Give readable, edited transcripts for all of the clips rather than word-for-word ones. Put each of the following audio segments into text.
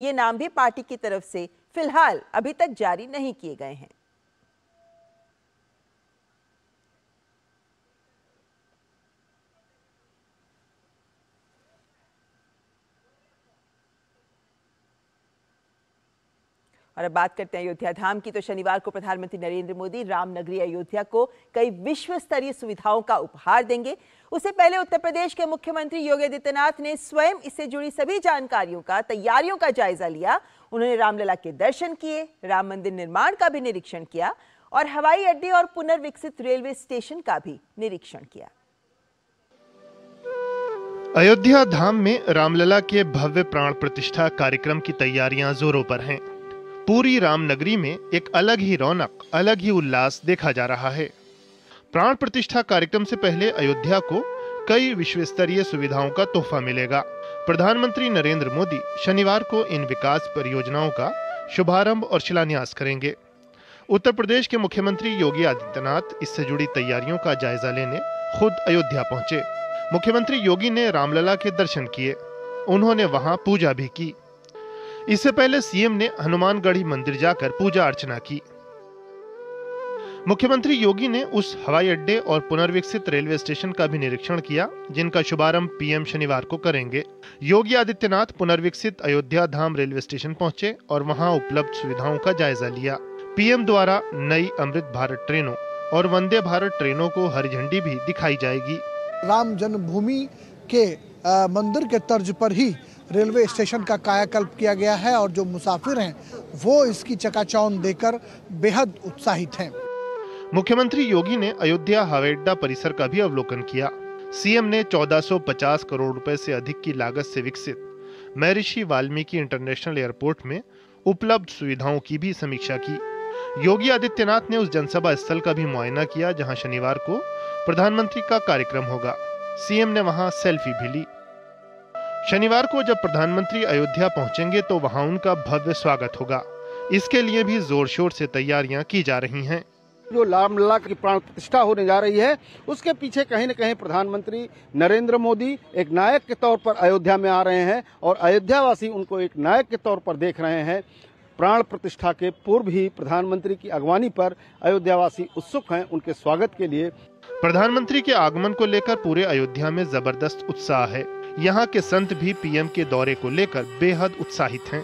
ये नाम भी पार्टी की तरफ से फिलहाल अभी तक जारी नहीं किए गए हैं। और अब बात करते हैं अयोध्या धाम की। तो शनिवार को प्रधानमंत्री नरेंद्र मोदी रामनगरी अयोध्या को कई विश्व स्तरीय सुविधाओं का उपहार देंगे। उससे पहले उत्तर प्रदेश के मुख्यमंत्री योगी आदित्यनाथ ने स्वयं इससे जुड़ी सभी जानकारियों का, तैयारियों का जायजा लिया। उन्होंने रामलला के दर्शन किए, राम मंदिर निर्माण का भी निरीक्षण किया और हवाई अड्डे और पुनर्विकसित रेलवे स्टेशन का भी निरीक्षण किया। अयोध्या धाम में रामलला के भव्य प्राण प्रतिष्ठा कार्यक्रम की तैयारियां जोरों पर हैं। पूरी रामनगरी में एक अलग ही रौनक, अलग ही उल्लास देखा जा रहा है। प्राण प्रतिष्ठा कार्यक्रम से पहले अयोध्या को कई विश्व स्तरीय सुविधाओं का तोहफा मिलेगा। प्रधानमंत्री नरेंद्र मोदी शनिवार को इन विकास परियोजनाओं का शुभारंभ और शिलान्यास करेंगे। उत्तर प्रदेश के मुख्यमंत्री योगी आदित्यनाथ इससे जुड़ी तैयारियों का जायजा लेने खुद अयोध्या पहुंचे। मुख्यमंत्री योगी ने रामलला के दर्शन किए, उन्होंने वहां पूजा भी की। इससे पहले सीएम ने हनुमानगढ़ी मंदिर जाकर पूजा अर्चना की। मुख्यमंत्री योगी ने उस हवाई अड्डे और पुनर्विकसित रेलवे स्टेशन का भी निरीक्षण किया, जिनका शुभारंभ पीएम शनिवार को करेंगे। योगी आदित्यनाथ पुनर्विकसित अयोध्या धाम रेलवे स्टेशन पहुंचे और वहां उपलब्ध सुविधाओं का जायजा लिया। पीएम द्वारा नई अमृत भारत ट्रेनों और वंदे भारत ट्रेनों को हरी झंडी भी दिखाई जाएगी। राम जन्मभूमि के मंदिर के तर्ज पर ही रेलवे स्टेशन का कायाकल्प किया गया है और जो मुसाफिर हैं वो इसकी चकाचौंध देकर बेहद उत्साहित हैं। मुख्यमंत्री योगी ने अयोध्या हवाई अड्डा परिसर का भी अवलोकन किया। सीएम ने 1450 करोड़ रुपए से अधिक की लागत से विकसित महर्षि वाल्मीकि इंटरनेशनल एयरपोर्ट में उपलब्ध सुविधाओं की भी समीक्षा की। योगी आदित्यनाथ ने उस जनसभा स्थल का भी मुआयना किया जहां शनिवार को प्रधानमंत्री का कार्यक्रम होगा। सीएम ने वहां सेल्फी भी ली। शनिवार को जब प्रधानमंत्री अयोध्या पहुंचेंगे तो वहां उनका भव्य स्वागत होगा। इसके लिए भी जोर शोर से तैयारियां की जा रही हैं। जो रामलला की प्राण प्रतिष्ठा होने जा रही है, उसके पीछे कहीं न कहीं प्रधानमंत्री नरेंद्र मोदी एक नायक के तौर पर अयोध्या में आ रहे हैं और अयोध्यावासी उनको एक नायक के तौर पर देख रहे हैं। प्राण प्रतिष्ठा के पूर्व ही प्रधानमंत्री की अगवानी पर अयोध्यावासी उत्सुक हैं उनके स्वागत के लिए। प्रधानमंत्री के आगमन को लेकर पूरे अयोध्या में जबरदस्त उत्साह है। यहाँ के संत भी पीएम के दौरे को लेकर बेहद उत्साहित हैं।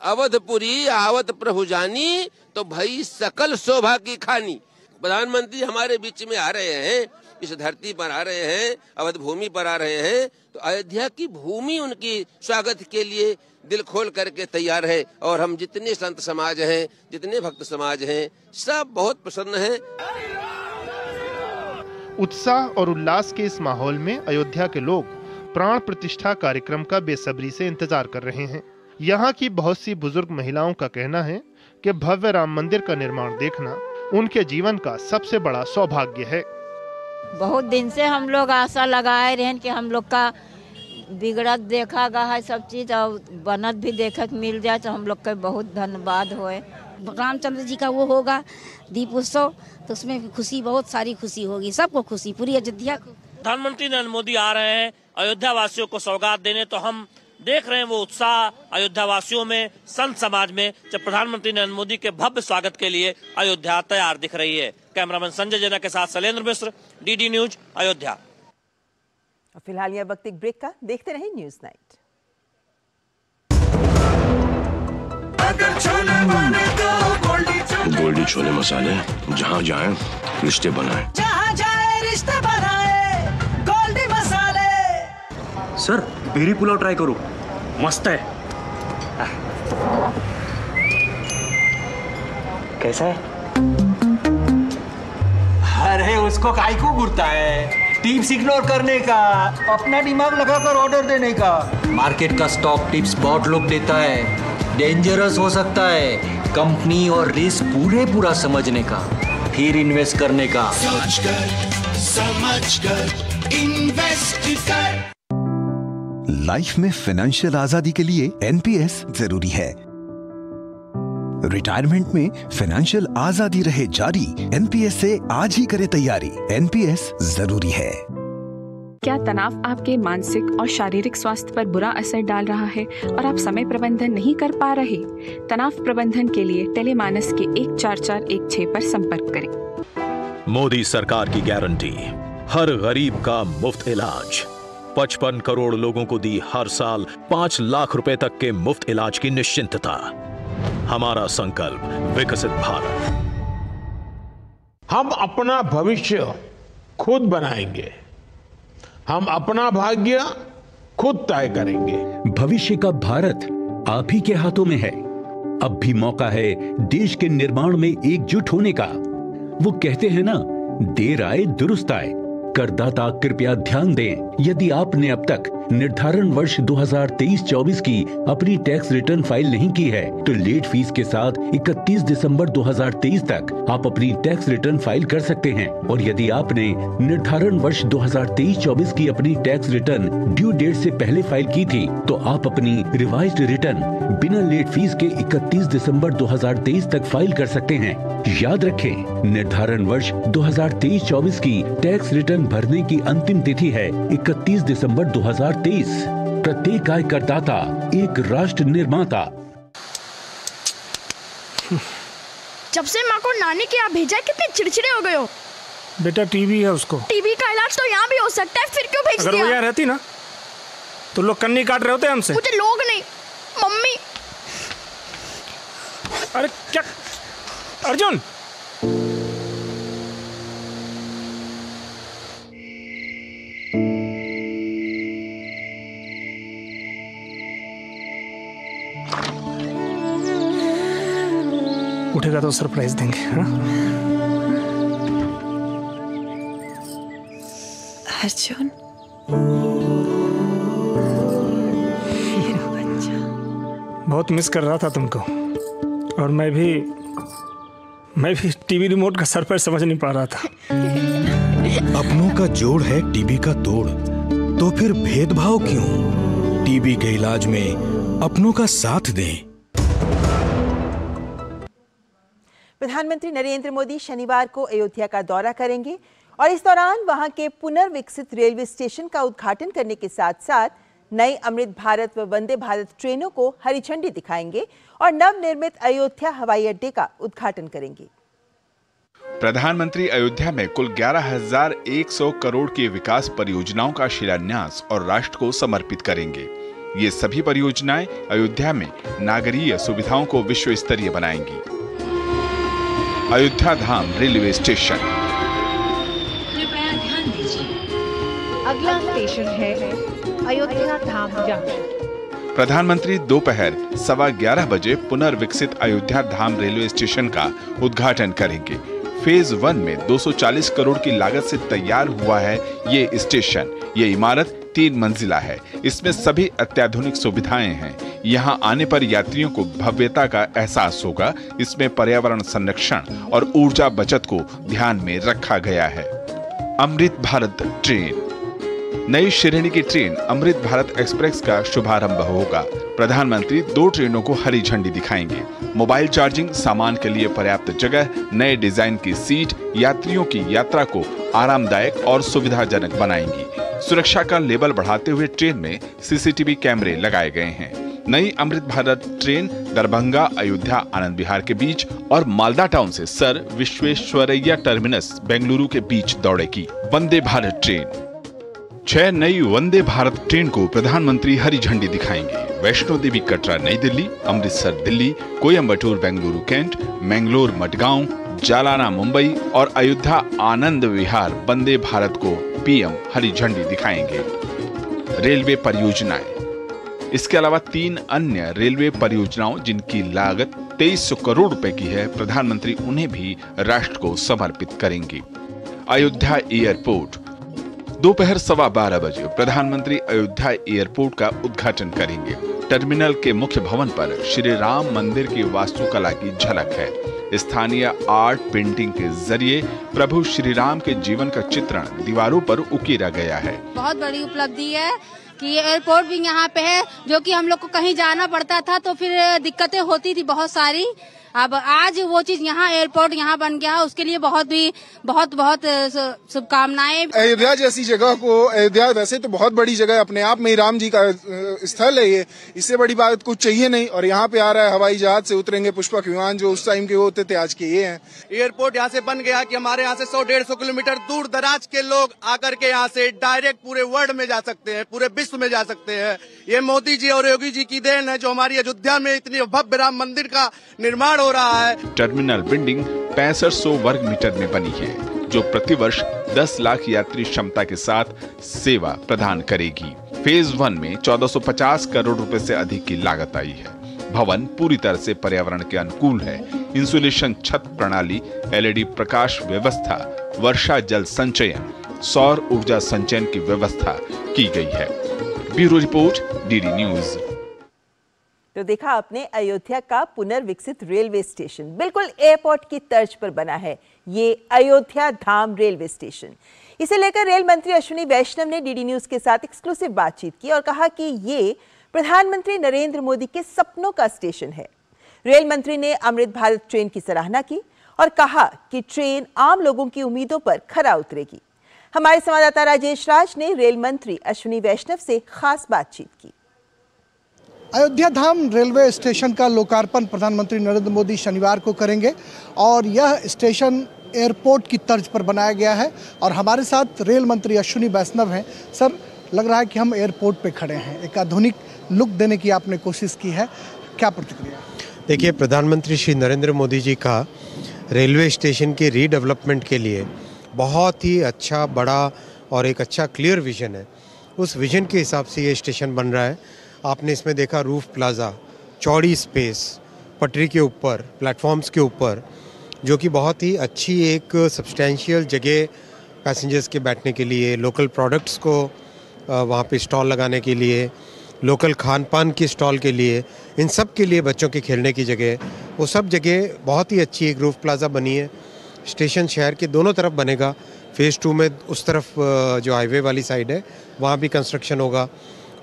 अवधपुरी आवत प्रभु जानी तो भई सकल शोभा की खानी। प्रधानमंत्री हमारे बीच में आ रहे हैं, इस धरती पर आ रहे हैं, अवध भूमि पर आ रहे हैं, तो अयोध्या की भूमि उनकी स्वागत के लिए दिल खोल करके तैयार है। और हम जितने संत समाज हैं, जितने भक्त समाज हैं, सब बहुत प्रसन्न हैं। उत्साह और उल्लास के इस माहौल में अयोध्या के लोग प्राण प्रतिष्ठा कार्यक्रम का बेसब्री से इंतजार कर रहे हैं। यहाँ की बहुत सी बुजुर्ग महिलाओं का कहना है कि भव्य राम मंदिर का निर्माण देखना उनके जीवन का सबसे बड़ा सौभाग्य है। बहुत दिन से हम लोग आशा लगाए रहे कि हम लोग का बिगड़त देखा गया है सब चीज और बनत भी देखा मिल जाए तो हम लोग का बहुत धन्यवाद होए। रामचंद्र जी का वो होगा दीप उत्सव, तो उसमें खुशी, बहुत सारी खुशी होगी, सबको खुशी, पूरी अयोध्या को। प्रधानमंत्री नरेंद्र मोदी आ रहे हैं अयोध्या वासियों को सौगात देने, तो हम देख रहे हैं वो उत्साह अयोध्या वासियों में, संत समाज में, जब प्रधानमंत्री नरेंद्र मोदी के भव्य स्वागत के लिए अयोध्या तैयार दिख रही है। कैमरामैन संजय जैना के साथ शैलेंद्र मिश्र, डीडी न्यूज, अयोध्या। फिलहाल यह वक्त एक ब्रेक का, देखते रहें न्यूज नाइट। गोल्डी छोले मसाले, जहाँ जाए रिश्ते बनाए, जहाँ जाए रिश्ते बनाए, गोल्डी मसाले। सर बेरी पुलाव ट्राई करो, मस्त है। कैसा है? अरे उसको काहे को घूरता है? टिप्स इग्नोर करने का, अपना दिमाग लगाकर ऑर्डर देने का। मार्केट का स्टॉक टिप्स बहुत लोग देता है, डेंजरस हो सकता है। कंपनी और रिस्क पूरा समझने का, फिर इन्वेस्ट करने का। सोच कर, समझ कर, इन्वेस्ट कर। लाइफ में फाइनेंशियल आजादी के लिए एनपीएस जरूरी है। रिटायरमेंट में फाइनेंशियल आजादी रहे जारी, एनपीएस से आज ही करे तैयारी। एनपीएस जरूरी है। क्या तनाव आपके मानसिक और शारीरिक स्वास्थ्य पर बुरा असर डाल रहा है और आप समय प्रबंधन नहीं कर पा रहे? तनाव प्रबंधन के लिए टेलीमानस के 14416 पर संपर्क करें। मोदी सरकार की गारंटी, हर गरीब का मुफ्त इलाज। 55 करोड़ लोगों को दी हर साल 5 लाख रुपए तक के मुफ्त इलाज की निश्चिंतता। हमारा संकल्प विकसित भारत। हम अपना भविष्य खुद बनाएंगे, हम अपना भाग्य खुद तय करेंगे। भविष्य का भारत आप ही के हाथों में है। अब भी मौका है देश के निर्माण में एकजुट होने का। वो कहते हैं ना, देर आए दुरुस्त आए। करदाता कृपया ध्यान दें, यदि आपने अब तक निर्धारण वर्ष 2023-24 की अपनी टैक्स रिटर्न फाइल नहीं की है तो लेट फीस के साथ 31 दिसंबर 2023 तक आप अपनी टैक्स रिटर्न फाइल कर सकते हैं। और यदि आपने निर्धारण वर्ष 2023-24 की अपनी टैक्स रिटर्न ड्यू डेट से पहले फाइल की थी तो आप अपनी रिवाइज्ड रिटर्न बिना लेट फीस के 31 दिसंबर 2023 तक फाइल कर सकते हैं। याद रखें, निर्धारण वर्ष 2023-24 की टैक्स रिटर्न भरने की अंतिम तिथि है 31 दिसंबर 2023। प्रत्येक आय करदाता एक राष्ट्र निर्माता। जब से माँ को नानी के यहाँ भेजा, कितने चिड़चिड़े हो गए हो। बेटा टीबी है उसको। टीबी का इलाज तो यहाँ भी हो सकता है, फिर क्यों भेज दिया? अगर वो यहाँ रहती ना तो लोग कन्नी काट रहे होते हमसे। मुझे लोग नहीं, मम्मी। अरे क्या अर्जुन, उठेगा तो सरप्राइज देंगे। हाँ? अर्जुन, बहुत मिस कर रहा था तुमको, और मैं भी टीवी रिमोट का सर पर समझ नहीं पा रहा था। अपनों का जोड़ है टीबी का तोड़, तो फिर भेदभाव क्यों? टीबी के इलाज में अपनों का साथ दें। प्रधानमंत्री नरेंद्र मोदी शनिवार को अयोध्या का दौरा करेंगे और इस दौरान वहां के पुनर्विकसित रेलवे स्टेशन का उद्घाटन करने के साथ साथ नई अमृत भारत व वंदे भारत ट्रेनों को हरी झंडी दिखाएंगे और नवनिर्मित अयोध्या हवाई अड्डे का उद्घाटन करेंगे। प्रधानमंत्री अयोध्या में कुल 11,100 करोड़ की विकास परियोजनाओं का शिलान्यास और राष्ट्र को समर्पित करेंगे। ये सभी परियोजनाएं अयोध्या में नागरीय सुविधाओं को विश्व स्तरीय बनाएंगी। अयोध्या धाम रेलवे स्टेशन। कृपया ध्यान दीजिए, अगला स्टेशन है अयोध्या धाम जंक्शन। प्रधानमंत्री दोपहर 11:15 बजे पुनर्विकसित अयोध्या धाम रेलवे स्टेशन का उद्घाटन करेंगे। फेज 1 में 240 करोड़ की लागत से तैयार हुआ है ये स्टेशन। ये इमारत 3 मंजिला है। इसमें सभी अत्याधुनिक सुविधाएं हैं। यहाँ आने पर यात्रियों को भव्यता का एहसास होगा। इसमें पर्यावरण संरक्षण और ऊर्जा बचत को ध्यान में रखा गया है। अमृत भारत ट्रेन। नई श्रेणी की ट्रेन अमृत भारत एक्सप्रेस का शुभारंभ होगा। प्रधानमंत्री 2 ट्रेनों को हरी झंडी दिखाएंगे। मोबाइल चार्जिंग, सामान के लिए पर्याप्त जगह, नए डिजाइन की सीट यात्रियों की यात्रा को आरामदायक और सुविधाजनक बनाएंगी। सुरक्षा का लेवल बढ़ाते हुए ट्रेन में सीसीटीवी कैमरे लगाए गए हैं। नई अमृत भारत ट्रेन दरभंगा, अयोध्या, आनंद विहार के बीच और मालदा टाउन से सर विश्वेश्वरैया टर्मिनस बेंगलुरु के बीच दौड़ेगी। वंदे भारत ट्रेन। 6 नई वंदे भारत ट्रेन को प्रधानमंत्री हरी झंडी दिखाएंगे। वैष्णो देवी कटरा नई दिल्ली, अमृतसर दिल्ली, कोयम्बटूर बेंगलुरु कैंट, मैंगलोर मडगांव, जालाना मुंबई और अयोध्या आनंद विहार वंदे भारत को पीएम हरी झंडी दिखाएंगे। रेलवे परियोजनाएं। इसके अलावा 3 अन्य रेलवे परियोजनाओं जिनकी लागत 2300 करोड़ रुपए की है, प्रधानमंत्री उन्हें भी राष्ट्र को समर्पित करेंगे। अयोध्या एयरपोर्ट। दोपहर 12:15 बजे प्रधानमंत्री अयोध्या एयरपोर्ट का उद्घाटन करेंगे। टर्मिनल के मुख्य भवन पर श्री राम मंदिर की वास्तुकला की झलक है। स्थानीय आर्ट पेंटिंग के जरिए प्रभु श्री राम के जीवन का चित्रण दीवारों पर उकेरा गया है। बहुत बड़ी उपलब्धि है कि एयरपोर्ट भी यहाँ पे है, जो कि हम लोग को कहीं जाना पड़ता था तो फिर दिक्कतें होती थी बहुत सारी, अब आज वो चीज यहाँ एयरपोर्ट यहाँ बन गया है, उसके लिए बहुत शुभकामनाएं। अयोध्या जैसी जगह को, अयोध्या वैसे तो बहुत बड़ी जगह है, अपने आप में ही राम जी का स्थल है ये, इससे बड़ी बात कुछ चाहिए नहीं। और यहाँ पे आ रहा है हवाई जहाज से उतरेंगे पुष्पक विमान, जो उस टाइम के होते थे आज के ये हैं। एयरपोर्ट यहाँ से बन गया कि हमारे यहाँ से 100-150 किलोमीटर दूर दराज के लोग आकर के यहाँ से डायरेक्ट पूरे वर्ल्ड में जा सकते हैं, पूरे विश्व में जा सकते हैं। ये मोदी जी और योगी जी की देन है जो हमारी अयोध्या में इतनी भव्य राम मंदिर का निर्माण हो रहा है। टर्मिनल बिल्डिंग 6500 वर्ग मीटर में बनी है, जो प्रतिवर्ष 10 लाख यात्री क्षमता के साथ सेवा प्रदान करेगी। फेज 1 में 1450 करोड़ रुपए से अधिक की लागत आई है। भवन पूरी तरह से पर्यावरण के अनुकूल है। इंसुलेशन छत प्रणाली, LED प्रकाश व्यवस्था, वर्षा जल संचयन, सौर ऊर्जा संचयन की व्यवस्था की गई है। Bureau report, DD news. तो देखा आपने अयोध्या का पुनर्विकसित रेलवे स्टेशन बिल्कुल एयरपोर्ट की तर्ज पर बना है। ये अयोध्या धाम रेलवे स्टेशन, इसे लेकर रेल मंत्री अश्विनी वैष्णव ने DD न्यूज के साथ एक्सक्लूसिव बातचीत की और कहा कि ये प्रधानमंत्री नरेंद्र मोदी के सपनों का स्टेशन है। रेल मंत्री ने अमृत भारत ट्रेन की सराहना की और कहा कि ट्रेन आम लोगों की उम्मीदों पर खरा उतरेगी। हमारे संवाददाता राजेश राज ने रेल मंत्री अश्विनी वैष्णव से खास बातचीत की। अयोध्या धाम रेलवे स्टेशन का लोकार्पण प्रधानमंत्री नरेंद्र मोदी शनिवार को करेंगे और यह स्टेशन एयरपोर्ट की तर्ज पर बनाया गया है। और हमारे साथ रेल मंत्री अश्विनी वैष्णव हैं। सर, लग रहा है कि हम एयरपोर्ट पे खड़े हैं, एक आधुनिक लुक देने की आपने कोशिश की है, क्या प्रतिक्रिया? देखिए, प्रधानमंत्री श्री नरेंद्र मोदी जी का रेलवे स्टेशन के रीडेवलपमेंट के लिए बहुत ही अच्छा, बड़ा और एक अच्छा क्लियर विजन है। उस विजन के हिसाब से ये स्टेशन बन रहा है। आपने इसमें देखा रूफ प्लाजा, चौड़ी स्पेस, पटरी के ऊपर, प्लेटफॉर्म्स के ऊपर, जो कि बहुत ही अच्छी एक सब्सटेंशियल जगह पैसेंजर्स के बैठने के लिए, लोकल प्रोडक्ट्स को वहाँ पे स्टॉल लगाने के लिए, लोकल खान पान की स्टॉल के लिए, इन सब के लिए बच्चों के खेलने की जगह, वो सब जगह बहुत ही अच्छी एक रूफ प्लाजा बनी है। स्टेशन शहर के दोनों तरफ बनेगा। फेज़ 2 में उस तरफ जो हाईवे वाली साइड है वहाँ भी कंस्ट्रक्शन होगा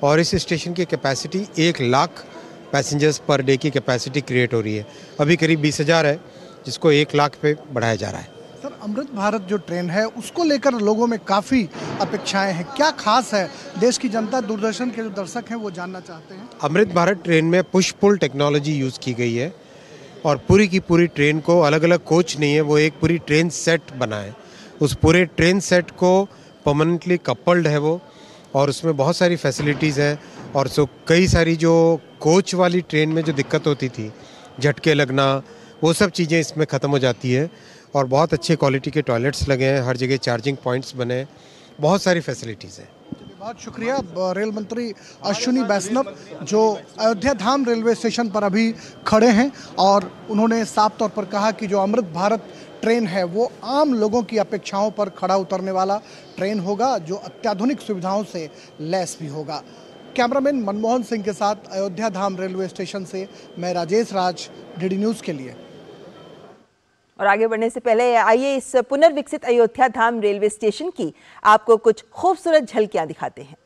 और इस स्टेशन की capacity 1 lakh passengers per day की कैपेसिटी क्रिएट हो रही है। अभी करीब 20,000 है, जिसको 1 लाख पे बढ़ाया जा रहा है। सर, अमृत भारत जो ट्रेन है उसको लेकर लोगों में काफ़ी अपेक्षाएं हैं, क्या खास है? देश की जनता, दूरदर्शन के जो दर्शक हैं वो जानना चाहते हैं। अमृत भारत ट्रेन में पुश पुल टेक्नोलॉजी यूज़ की गई है और पूरी की पूरी ट्रेन को, अलग अलग कोच नहीं है, वो एक पूरी ट्रेन सेट बना है। उस पूरे ट्रेन सेट को परमानेंटली कपल्ड है वो, और उसमें बहुत सारी फैसिलिटीज़ हैं। और कई सारी जो कोच वाली ट्रेन में जो दिक्कत होती थी, झटके लगना, वो सब चीज़ें इसमें ख़त्म हो जाती है। और बहुत अच्छे क्वालिटी के टॉयलेट्स लगे हैं, हर जगह चार्जिंग पॉइंट्स बने हैं, बहुत सारी फैसिलिटीज़ हैं। बहुत शुक्रिया रेल मंत्री अश्विनी वैष्णव, जो अयोध्या धाम रेलवे स्टेशन पर अभी खड़े हैं और उन्होंने साफ तौर पर कहा कि जो अमृत भारत ट्रेन है वो आम लोगों की अपेक्षाओं पर खड़ा उतरने वाला ट्रेन होगा, जो अत्याधुनिक सुविधाओं से लैस भी होगा। कैमरामैन मनमोहन सिंह के साथ अयोध्या धाम रेलवे स्टेशन से मैं राजेश राज, DD न्यूज़ के लिए। और आगे बढ़ने से पहले आइए इस पुनर्विकसित अयोध्या धाम रेलवे स्टेशन की आपको कुछ खूबसूरत झलकियां दिखाते हैं।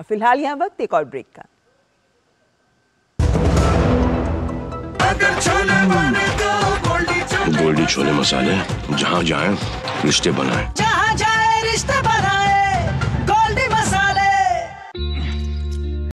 फिलहाल यहाँ वक्त एक और ब्रेक का। गोल्डी छोले मसाले, जहाँ जाए रिश्ते बनाए। जहाँ जाए रिश्ते